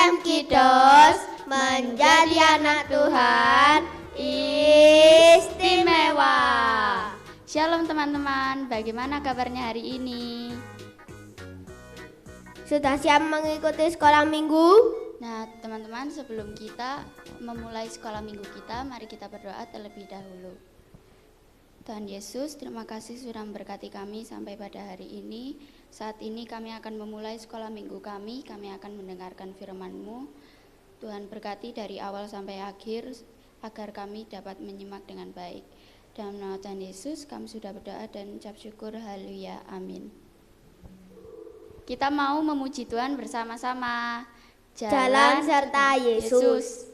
STM Kidos menjadi anak Tuhan istimewa. Shalom teman-teman, bagaimana kabarnya hari ini? Sudah siap mengikuti sekolah minggu? Nah teman-teman, sebelum kita memulai sekolah minggu kita, mari kita berdoa terlebih dahulu. Tuhan Yesus, terima kasih sudah memberkati kami sampai pada hari ini. Saat ini kami akan memulai sekolah minggu kami akan mendengarkan firman-Mu. Tuhan berkati dari awal sampai akhir, agar kami dapat menyimak dengan baik. Dalam nama Tuhan Yesus, kami sudah berdoa dan ucap syukur, haleluya, amin. Kita mau memuji Tuhan bersama-sama. Jalan serta Yesus.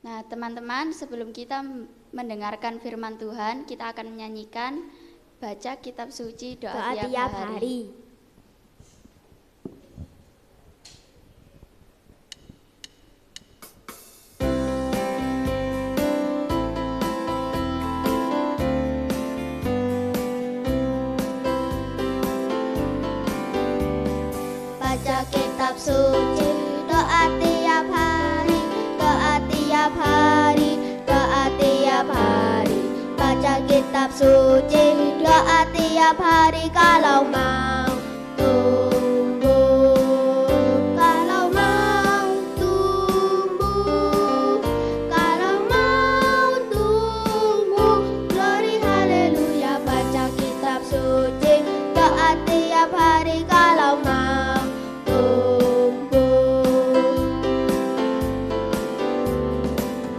Nah teman-teman, sebelum kita mendengarkan firman Tuhan, kita akan menyanyikan baca kitab suci doa tiap hari. Baca kitab suci, doa tiap hari, doa tiap hari, doa tiap hari. Baca kitab suci, doa tiap hari kalau mau tumbuh, kalau mau tumbuh, kalau mau tumbuh. Glory haleluya. Baca kitab suci, doa tiap hari kalau mau tumbuh.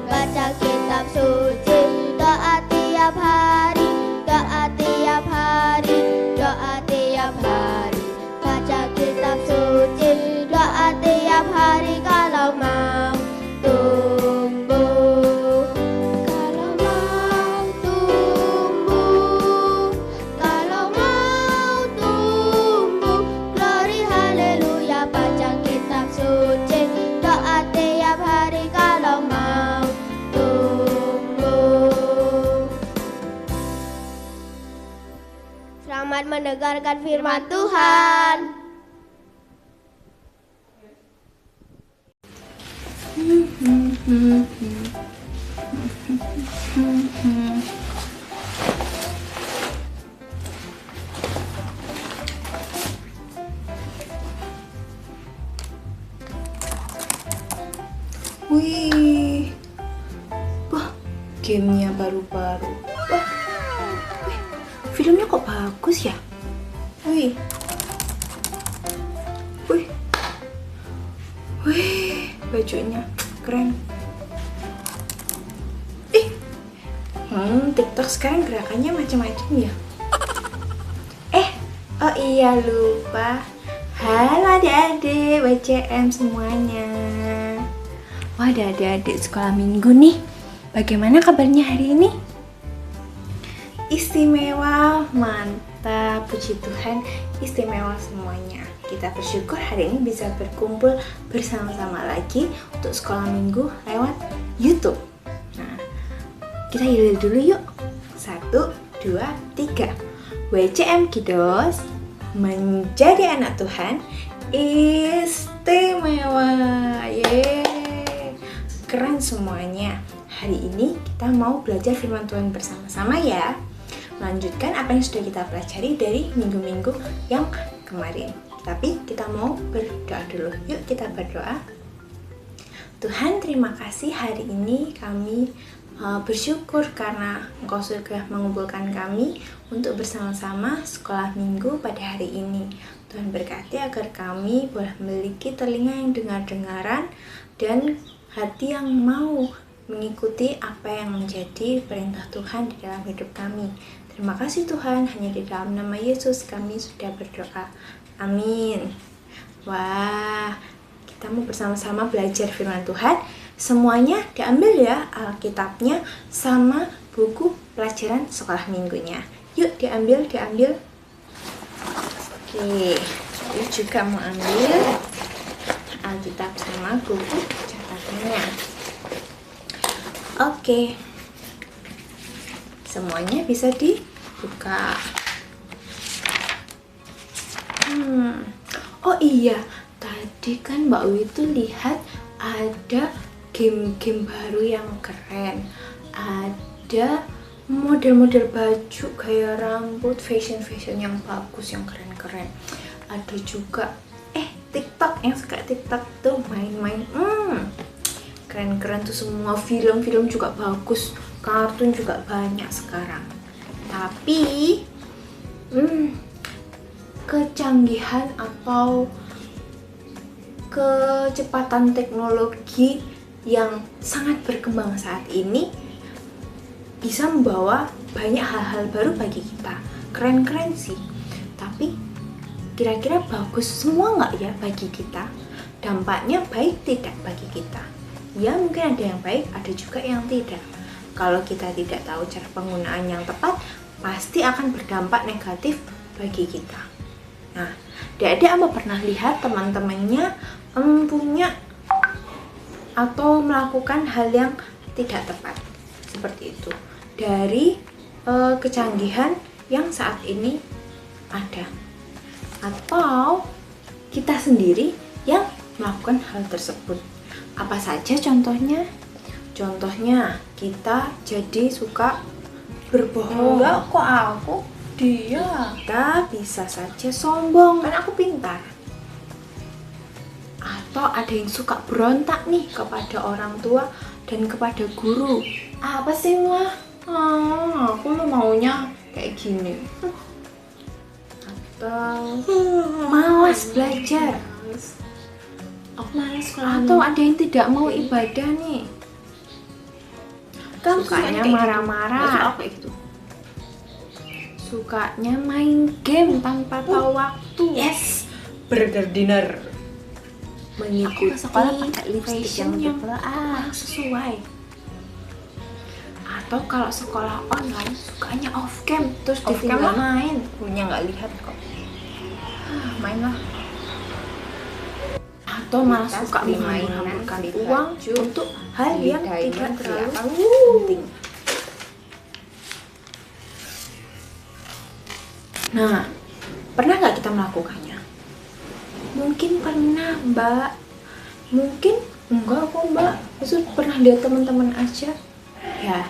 Baca kitab suci, doa tiap hari, doa tiap hari, doa tiap hari. Baca kitab suci, doa tiap hari kalau mau tumbuh, kalau mau tumbuh, kalau mau tumbuh. Glory haleluya. Baca kitab suci, doa tiap hari kalau mau tumbuh. Selamat mendengarkan firman Tuhan. Wih, wah, gamenya baru-baru. Wah, wih, filmnya kok bagus ya? Wih, wih, wih, bajunya keren. TikTok sekarang gerakannya macam-macam ya. Oh iya lupa. Halo adik-adik WCM semuanya. Wah ada adik-adik sekolah minggu nih. Bagaimana kabarnya hari ini? Istimewa, mantap, puji Tuhan, istimewa semuanya. Kita bersyukur hari ini bisa berkumpul bersama-sama lagi untuk sekolah minggu lewat YouTube. Nah, kita yel dulu yuk. 1, 2, 3. WCM Kiddos, menjadi anak Tuhan istimewa. Yeay, keren semuanya. Hari ini kita mau belajar firman Tuhan bersama-sama ya. Melanjutkan apa yang sudah kita pelajari dari minggu-minggu yang kemarin. Tapi kita mau berdoa dulu. Yuk kita berdoa. Tuhan, terima kasih hari ini kami bersyukur karena Engkau sudah mengumpulkan kami untuk bersama-sama sekolah minggu pada hari ini. Tuhan berkati agar kami boleh memiliki telinga yang dengar-dengaran dan hati yang mau mengikuti apa yang menjadi perintah Tuhan di dalam hidup kami. Terima kasih Tuhan, hanya di dalam nama Yesus kami sudah berdoa. Amin. Wah, kita mau bersama-sama belajar firman Tuhan. Semuanya diambil ya Alkitabnya sama buku pelajaran sekolah minggunya. Yuk diambil. Oke, saya juga mau ambil Alkitab sama buku catatannya. Oke, semuanya bisa dibuka. Oh iya, tadi kan Mbak Wi itu lihat ada game-game baru yang keren. Ada model-model baju, gaya rambut, fashion yang bagus, yang keren-keren. Ada juga TikTok, yang suka TikTok tuh main-main. Keren-keren tuh semua. Film-film juga bagus, kartun juga banyak sekarang. Tapi kecanggihan atau kecepatan teknologi yang sangat berkembang saat ini bisa membawa banyak hal-hal baru bagi kita. Keren-keren sih, tapi kira-kira bagus semua nggak ya bagi kita? Dampaknya baik tidak bagi kita? Ya mungkin ada yang baik, ada juga yang tidak. Kalau kita tidak tahu cara penggunaan yang tepat, pasti akan berdampak negatif bagi kita. Nah, adik-adik apa pernah lihat teman-temannya punya atau melakukan hal yang tidak tepat seperti itu dari kecanggihan yang saat ini ada, atau kita sendiri yang melakukan hal tersebut? Apa saja contohnya? Contohnya kita jadi suka berbohong. Enggak kok aku. Dia. Kita bisa saja sombong, kan aku pintar. Atau ada yang suka berontak nih kepada orang tua dan kepada guru. Apa sih mah? Aku maunya kayak gini. Atau malas belajar. Aku malas sekolah. Atau ada yang tidak mau ibadah nih. Kan sukanya marah-marah. Gitu. Sukanya main game tanpa tahu waktu. Yes, Burger dinner. Mengikuti aku ke sekolah pakai lipstick fashion yang yang sesuai. Atau kalau sekolah online sukanya off cam, terus Off cam ditinggal lah. main. Punya nggak lihat kok. Main lah. Atau malah Kita suka beli mainan, menghabiskan beli uang baju, untuk hal beli yang diamond, tidak beli terlalu apa. penting. Nah, pernah nggak kita melakukannya? Mungkin pernah, Mbak. Mungkin enggak kok, Mbak. Itu pernah lihat teman-teman aja. Ya,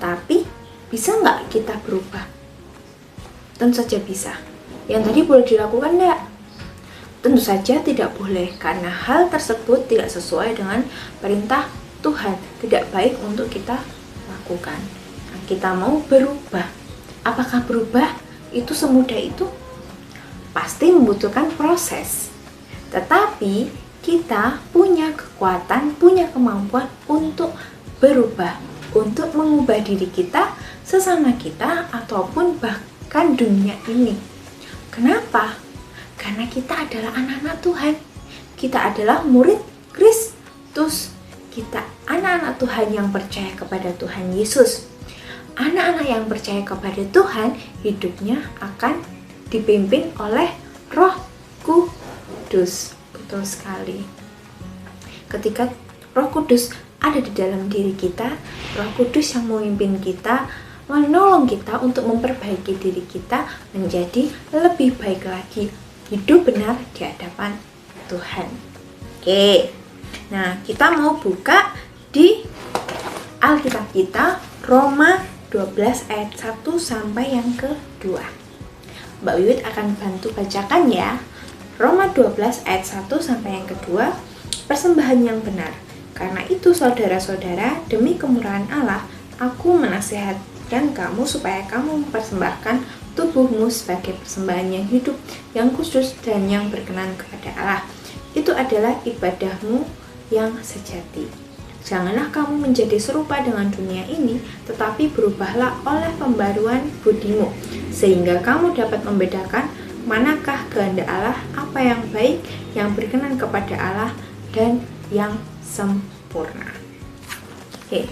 tapi bisa nggak kita berubah? Tentu saja bisa. Yang tadi boleh dilakukan nggak? Tentu saja tidak boleh, karena hal tersebut tidak sesuai dengan perintah Tuhan. Tidak baik untuk kita lakukan. Nah, kita mau berubah. Apakah berubah itu semudah itu? Pasti membutuhkan proses. Tetapi kita punya kekuatan, punya kemampuan untuk berubah, untuk mengubah diri kita, sesama kita, ataupun bahkan dunia ini. Kenapa? Karena kita adalah anak-anak Tuhan. Kita adalah murid Kristus. Kita anak-anak Tuhan yang percaya kepada Tuhan Yesus. Anak-anak yang percaya kepada Tuhan, hidupnya akan dipimpin oleh Roh Kudus. Betul sekali. Ketika Roh Kudus ada di dalam diri kita, Roh Kudus yang memimpin kita, menolong kita untuk memperbaiki diri kita menjadi lebih baik lagi, hidup benar di hadapan Tuhan. Oke, nah kita mau buka di Alkitab kita, Roma 12 ayat 1 sampai yang kedua. Mbak Wiwit akan bantu bacakan ya. Roma 12 ayat 1 sampai yang kedua, persembahan yang benar. Karena itu saudara-saudara, demi kemurahan Allah, aku menasihatkan kamu supaya kamu mempersembahkan tubuhmu sebagai persembahan yang hidup, yang kudus dan yang berkenan kepada Allah. Itu adalah ibadahmu yang sejati. Janganlah kamu menjadi serupa dengan dunia ini, tetapi berubahlah oleh pembaruan budimu, sehingga kamu dapat membedakan manakah kehendak Allah, apa yang baik, yang berkenan kepada Allah, dan yang sempurna. Oke.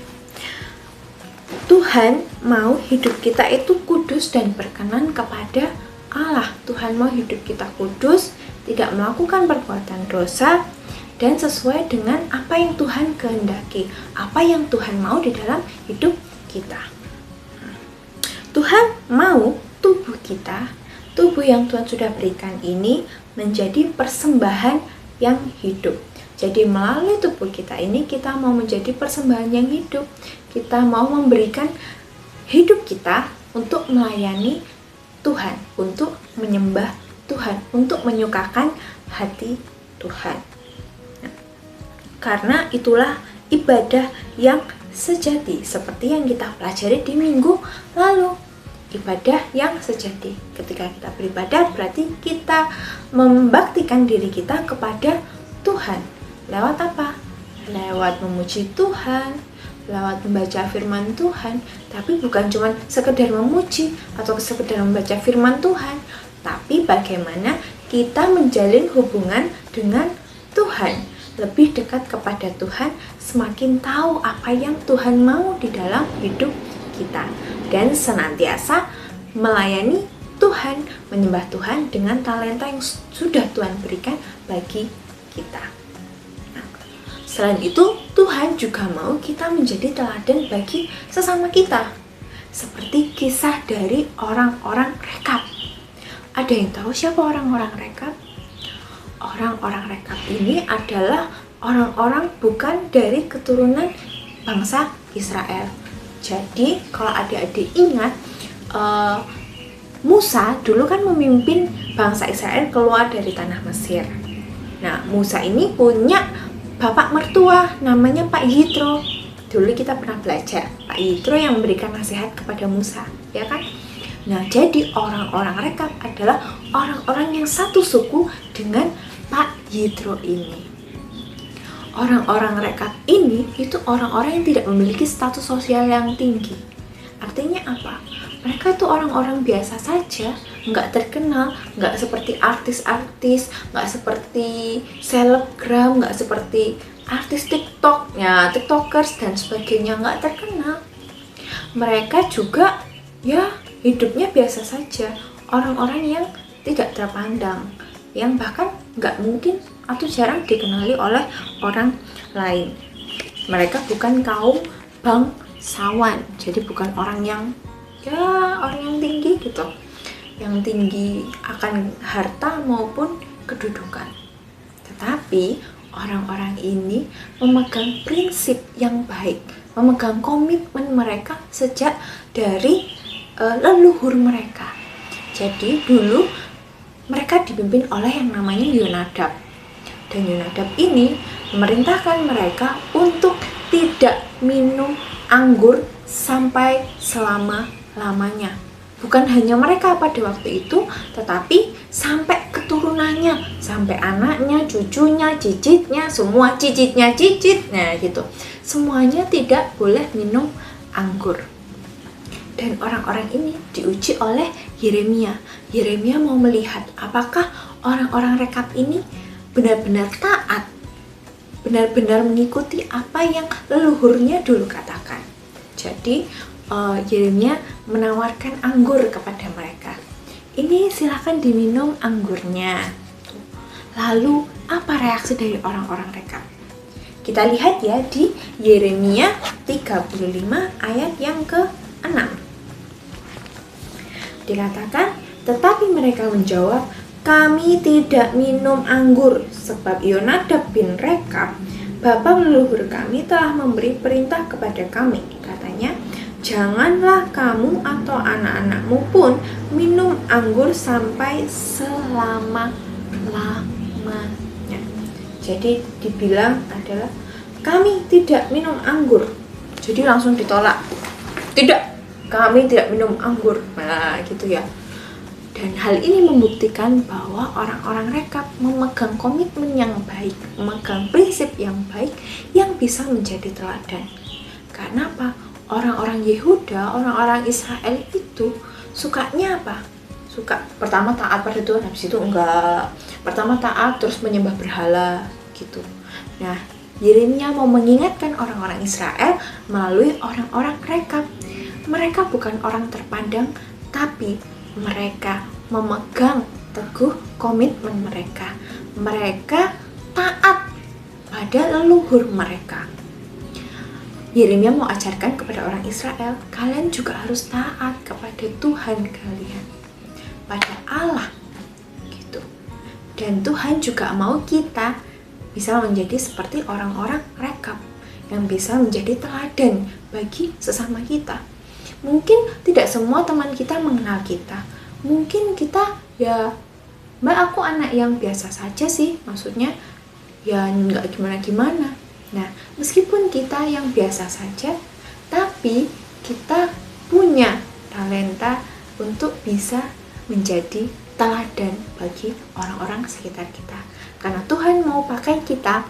Tuhan mau hidup kita itu kudus dan berkenan kepada Allah. Tuhan mau hidup kita kudus, tidak melakukan perbuatan dosa, dan sesuai dengan apa yang Tuhan kehendaki, apa yang Tuhan mau di dalam hidup kita. Tuhan mau tubuh kita, tubuh yang Tuhan sudah berikan ini menjadi persembahan yang hidup. Jadi melalui tubuh kita ini kita mau menjadi persembahan yang hidup. Kita mau memberikan hidup kita untuk melayani Tuhan, untuk menyembah Tuhan, untuk menyukakan hati Tuhan. Karena itulah ibadah yang sejati, seperti yang kita pelajari di minggu lalu. Ibadah yang sejati. Ketika kita beribadah, berarti kita membaktikan diri kita kepada Tuhan. Lewat apa? Lewat memuji Tuhan, lewat membaca firman Tuhan. Tapi bukan cuma sekedar memuji atau sekedar membaca firman Tuhan, tapi bagaimana kita menjalin hubungan dengan Tuhan, lebih dekat kepada Tuhan, semakin tahu apa yang Tuhan mau di dalam hidup kita, dan senantiasa melayani Tuhan, menyembah Tuhan dengan talenta yang sudah Tuhan berikan bagi kita. Nah, selain itu, Tuhan juga mau kita menjadi teladan bagi sesama kita, seperti kisah dari orang-orang Rekab. Ada yang tahu siapa orang-orang Rekab? Orang-orang Rekab ini adalah orang-orang bukan dari keturunan bangsa Israel. Jadi kalau adik-adik ingat, Musa dulu kan memimpin bangsa Israel keluar dari tanah Mesir. Nah, Musa ini punya bapak mertua namanya Pak Yitro. Dulu kita pernah belajar, Pak Yitro yang memberikan nasihat kepada Musa, ya kan? Nah, jadi orang-orang Rekab adalah orang-orang yang satu suku dengan Pak Yitro ini. Orang-orang Rekab ini itu orang-orang yang tidak memiliki status sosial yang tinggi. Artinya apa? Mereka itu orang-orang biasa saja, nggak terkenal, nggak seperti artis-artis, nggak seperti selebgram, nggak seperti artis TikTok, ya TikTokers dan sebagainya, nggak terkenal. Mereka juga ya hidupnya biasa saja, orang-orang yang tidak terpandang, yang bahkan nggak mungkin atau jarang dikenali oleh orang lain. Mereka bukan kaum bangsawan, jadi bukan orang yang orang yang tinggi gitu, yang tinggi akan harta maupun kedudukan. Tetapi orang-orang ini memegang prinsip yang baik, memegang komitmen mereka sejak dari leluhur mereka. Jadi dulu mereka dipimpin oleh yang namanya Yonadab. Dan Yonadab ini memerintahkan mereka untuk tidak minum anggur sampai selama-lamanya. Bukan hanya mereka pada waktu itu, tetapi sampai keturunannya, sampai anaknya, cucunya, cicitnya, semua cicitnya cicit, nah gitu. Semuanya tidak boleh minum anggur. Dan orang-orang ini diuji oleh Yeremia. Yeremia mau melihat apakah orang-orang rekap ini benar-benar taat, benar-benar mengikuti apa yang leluhurnya dulu katakan. Jadi Yeremia menawarkan anggur kepada mereka. Ini silakan diminum anggurnya. Lalu apa reaksi dari orang-orang rekap? Kita lihat ya di Yeremia 35 ayat yang ke-6. Dikatakan, tetapi mereka menjawab, kami tidak minum anggur, sebab Yonadab bin Rekab, bapa leluhur kami telah memberi perintah kepada kami. Katanya, janganlah kamu atau anak-anakmu pun minum anggur sampai selama-lamanya. Jadi dibilang adalah, kami tidak minum anggur. Jadi langsung ditolak. Tidak, kami tidak minum anggur. Nah, gitu ya. Dan hal ini membuktikan bahwa orang-orang rekap memegang komitmen yang baik, memegang prinsip yang baik yang bisa menjadi teladan. Karena apa? Orang-orang Yehuda, orang-orang Israel itu sukanya apa? Suka pertama taat pada Tuhan, habis itu enggak. Pertama taat terus menyembah berhala gitu. Nah, Yeremia mau mengingatkan orang-orang Israel melalui orang-orang rekap. Mereka bukan orang terpandang, tapi mereka memegang teguh komitmen mereka. Mereka taat pada leluhur mereka. Yeremia mau ajarkan kepada orang Israel, kalian juga harus taat kepada Tuhan kalian, pada Allah gitu. Dan Tuhan juga mau kita bisa menjadi seperti orang-orang rekap yang bisa menjadi teladan bagi sesama kita. Mungkin tidak semua teman kita mengenal kita. Mungkin kita ya, mbak aku anak yang biasa saja sih, maksudnya ya nggak gimana-gimana. Nah, meskipun kita yang biasa saja, tapi kita punya talenta untuk bisa menjadi teladan bagi orang-orang sekitar kita. Karena Tuhan mau pakai kita,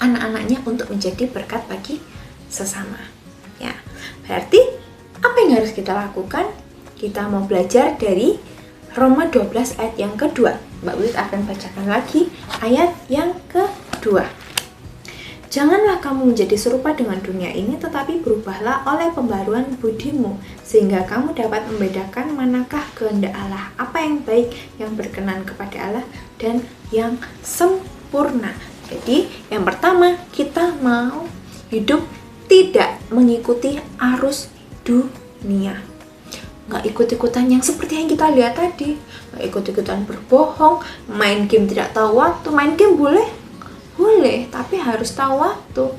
anak-anaknya, untuk menjadi berkat bagi sesama. Ya, berarti apa yang harus kita lakukan? Kita mau belajar dari Roma 12 ayat yang kedua. Mbak Wit akan bacakan lagi ayat yang kedua. Janganlah kamu menjadi serupa dengan dunia ini, tetapi berubahlah oleh pembaruan budimu, sehingga kamu dapat membedakan manakah kehendak Allah, apa yang baik, yang berkenan kepada Allah, dan yang sempurna. Jadi, yang pertama, kita mau hidup tidak mengikuti arus dunia. Nggak ikut-ikutan yang seperti yang kita lihat tadi. Nggak ikut-ikutan berbohong, main game tidak tahu waktu. Main game boleh, tapi harus tahu waktu.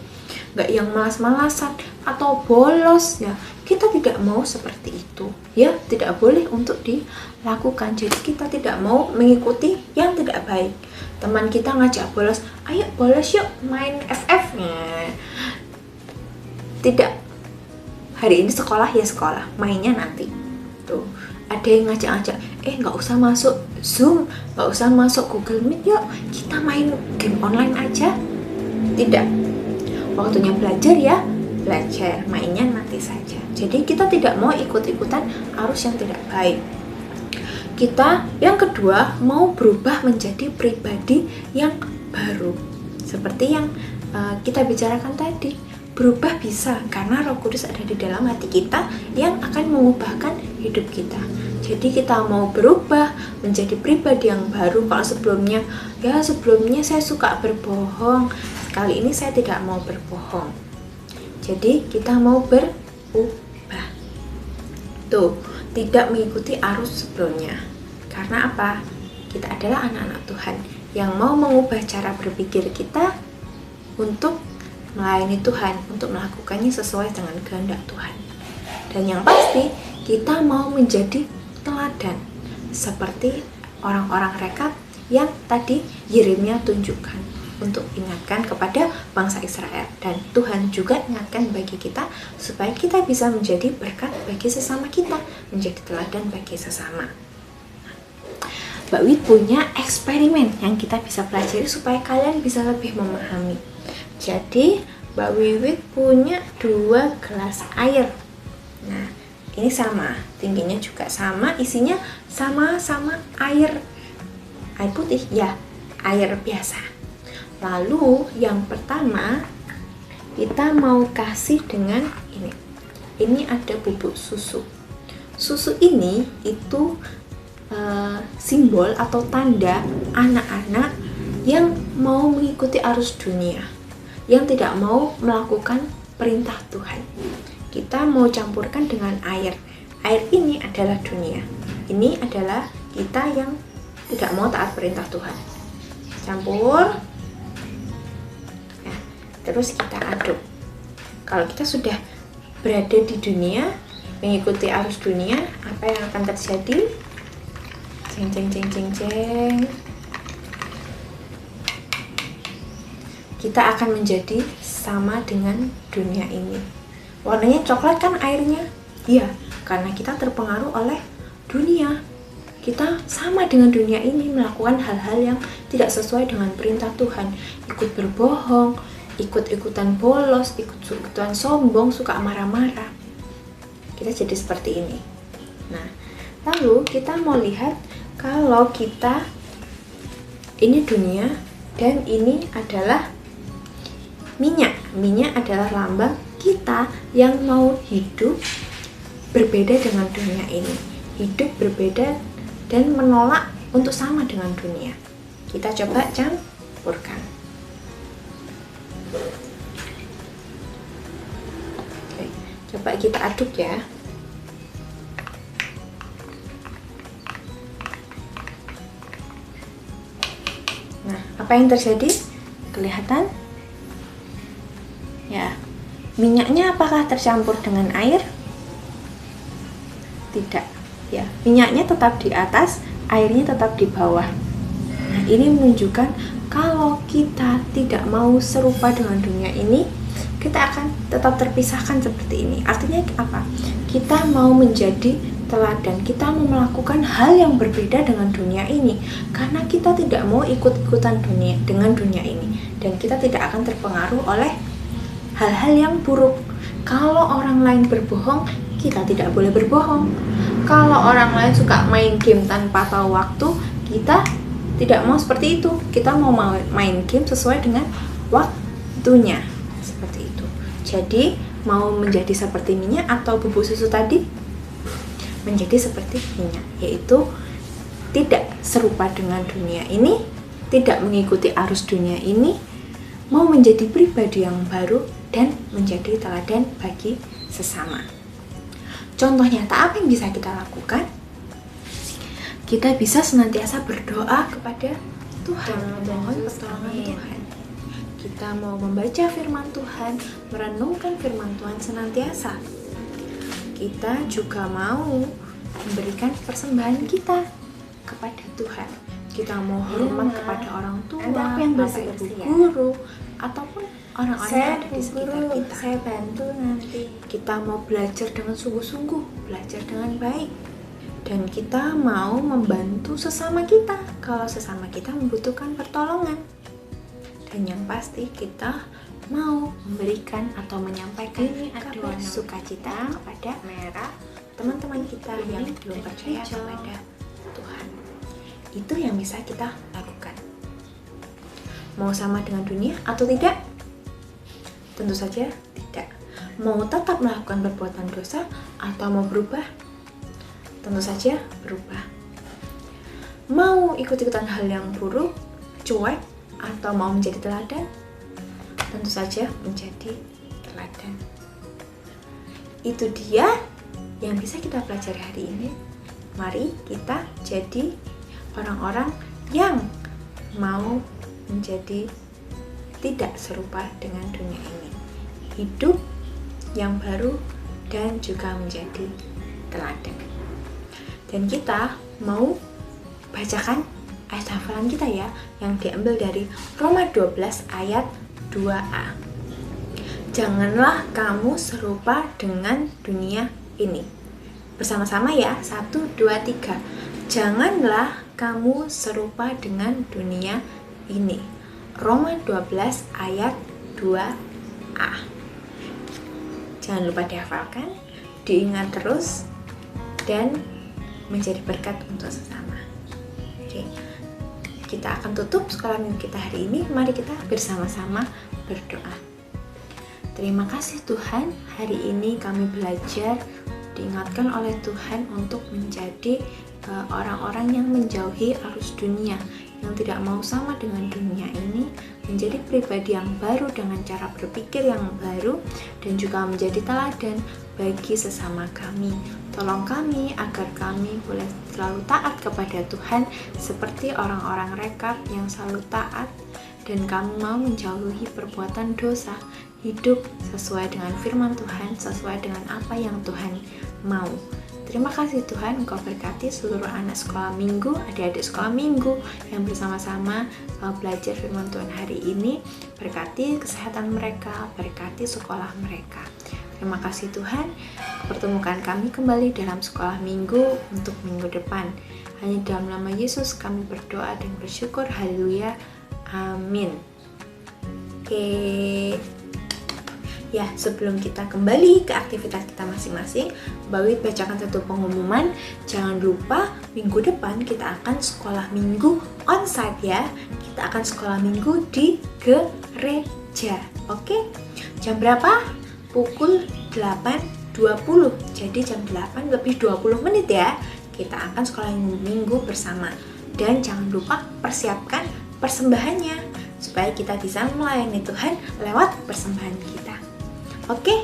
Nggak yang malas-malasan atau bolos ya. Kita tidak mau seperti itu. Ya, tidak boleh untuk dilakukan. Jadi kita tidak mau mengikuti yang tidak baik. Teman kita ngajak bolos, ayo bolos yuk main FF. Tidak. Hari ini sekolah ya sekolah, mainnya nanti. Tuh, ada yang ngajak-ngajak, nggak usah masuk Zoom, nggak usah masuk Google Meet, yuk kita main game online aja. Tidak. Waktunya belajar ya, belajar, mainnya nanti saja. Jadi kita tidak mau ikut-ikutan arus yang tidak baik. Kita yang kedua mau berubah menjadi pribadi yang baru. Seperti yang kita bicarakan tadi, berubah bisa karena Roh Kudus ada di dalam hati kita yang akan mengubahkan hidup kita. Jadi kita mau berubah menjadi pribadi yang baru. Kalau sebelumnya saya suka berbohong, kali ini saya tidak mau berbohong. Jadi kita mau berubah. Tuh, tidak mengikuti arus sebelumnya. Karena apa? Kita adalah anak-anak Tuhan yang mau mengubah cara berpikir kita untuk melayani Tuhan, untuk melakukannya sesuai dengan kehendak Tuhan. Dan yang pasti, kita mau menjadi teladan seperti orang-orang rekap yang tadi Yeremia tunjukkan untuk ingatkan kepada bangsa Israel. Dan Tuhan juga ingatkan bagi kita supaya kita bisa menjadi berkat bagi sesama kita, menjadi teladan bagi sesama. Mbak Wit punya eksperimen yang kita bisa pelajari supaya kalian bisa lebih memahami. Jadi Mbak Wiwit punya 2 gelas air. Nah, Ini sama, tingginya juga sama, isinya sama-sama air putih ya, air biasa. Lalu yang pertama kita mau kasih dengan ini. Ini ada bubuk susu. Susu ini itu simbol atau tanda anak-anak yang mau mengikuti arus dunia, yang tidak mau melakukan perintah Tuhan. Kita mau campurkan dengan air. Air ini adalah dunia. Ini adalah kita yang tidak mau taat perintah Tuhan. Campur. Nah, terus kita aduk. Kalau kita sudah berada di dunia, mengikuti arus dunia, apa yang akan terjadi? Ceng ceng ceng ceng ceng. Kita akan menjadi sama dengan dunia ini. Warnanya coklat kan airnya? Iya, karena kita terpengaruh oleh dunia. Kita sama dengan dunia ini, melakukan hal-hal yang tidak sesuai dengan perintah Tuhan. Ikut berbohong, ikut-ikutan bolos, ikut-ikutan sombong, suka marah-marah. Kita jadi seperti ini. Nah, lalu kita mau lihat kalau kita ini dunia dan ini adalah minyak. Minyak adalah lambang kita yang mau hidup berbeda dengan dunia ini. Hidup berbeda dan menolak untuk sama dengan dunia. Kita coba campurkan. Oke, coba kita aduk ya. Nah, apa yang terjadi? Kelihatan? Ya, minyaknya apakah tercampur dengan air? Tidak, ya. Minyaknya tetap di atas, airnya tetap di bawah. Nah, ini menunjukkan kalau kita tidak mau serupa dengan dunia ini, kita akan tetap terpisahkan seperti ini. Artinya apa? Kita mau menjadi teladan, kita mau melakukan hal yang berbeda dengan dunia ini, karena kita tidak mau ikut-ikutan dunia dengan dunia ini, dan kita tidak akan terpengaruh oleh hal-hal yang buruk. Kalau orang lain berbohong, kita tidak boleh berbohong. Kalau orang lain suka main game tanpa tahu waktu, kita tidak mau seperti itu. Kita mau main game sesuai dengan waktunya. Seperti itu. Jadi, mau menjadi seperti minyak atau bubuk susu tadi? Menjadi seperti minyak, yaitu tidak serupa dengan dunia ini, tidak mengikuti arus dunia ini, mau menjadi pribadi yang baru dan menjadi teladan bagi sesama. Contoh nyata apa yang bisa kita lakukan? Kita bisa senantiasa berdoa kepada Tuhan, memohon pertolongan Tuhan. Kita mau membaca firman Tuhan, merenungkan firman Tuhan senantiasa. Kita juga mau memberikan persembahan kita kepada Tuhan. Kita mau hormat kepada orang tua, bapak ibu guru, ataupun orang-orang yang ada di sekitar kita. Saya bantu nanti. Kita mau belajar dengan sungguh-sungguh, belajar dengan baik, dan kita mau membantu sesama kita kalau sesama kita membutuhkan pertolongan. Dan yang pasti kita mau memberikan atau menyampaikan kabar sukacita kepada merah teman-teman kita yang belum percaya kepada Tuhan. Itu yang bisa kita lakukan. Mau sama dengan dunia atau tidak? Tentu saja tidak. Mau tetap melakukan perbuatan dosa atau mau berubah? Tentu saja berubah. Mau ikut-ikutan hal yang buruk, cuek, atau mau menjadi teladan? Tentu saja menjadi teladan. Itu dia yang bisa kita pelajari hari ini. Mari kita jadi orang-orang yang mau menjadi tidak serupa dengan dunia ini. Hidup yang baru dan juga menjadi teladan. Dan kita mau bacakan ayat hafalan kita ya, yang diambil dari Roma 12 ayat 2a. Janganlah kamu serupa dengan dunia ini. Bersama-sama ya, 1, 2, 3. Janganlah kamu serupa dengan dunia ini. Roma 12 ayat 2a. Jangan lupa dihafalkan, diingat terus, dan menjadi berkat untuk sesama. Oke, kita akan tutup sekolah minggu kita hari ini. Mari kita bersama-sama berdoa. Terima kasih Tuhan, hari ini kami belajar, diingatkan oleh Tuhan untuk menjadi orang-orang yang menjauhi arus dunia, yang tidak mau sama dengan dunia ini, menjadi pribadi yang baru dengan cara berpikir yang baru, dan juga menjadi teladan bagi sesama kami. Tolong kami agar kami boleh selalu taat kepada Tuhan seperti orang-orang rekap yang selalu taat, dan kami mau menjauhi perbuatan dosa, hidup sesuai dengan firman Tuhan, sesuai dengan apa yang Tuhan mau. Terima kasih Tuhan, Engkau berkati seluruh anak sekolah minggu, adik-adik sekolah minggu yang bersama-sama belajar firman Tuhan hari ini. Berkati kesehatan mereka, berkati sekolah mereka. Terima kasih Tuhan, pertemukan kami kembali dalam sekolah minggu untuk minggu depan. Hanya dalam nama Yesus kami berdoa dan bersyukur. Haleluya. Amin. Oke. Ya, sebelum kita kembali ke aktivitas kita masing-masing, Mbak Wit bacakan satu pengumuman. Jangan lupa minggu depan kita akan sekolah minggu onsite ya. Kita akan sekolah minggu di gereja. Oke? Jam berapa? Pukul 8.20. Jadi jam 8 lebih 20 menit ya. Kita akan sekolah minggu bersama. Dan jangan lupa persiapkan persembahannya supaya kita bisa melayani Tuhan lewat persembahan kita. Oke,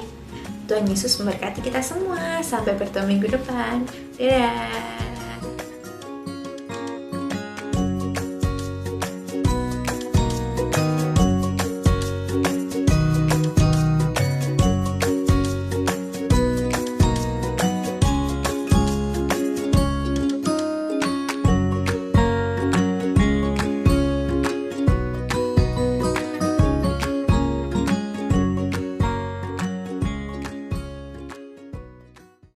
Tuhan Yesus memberkati kita semua. Sampai bertemu minggu depan. Dadah.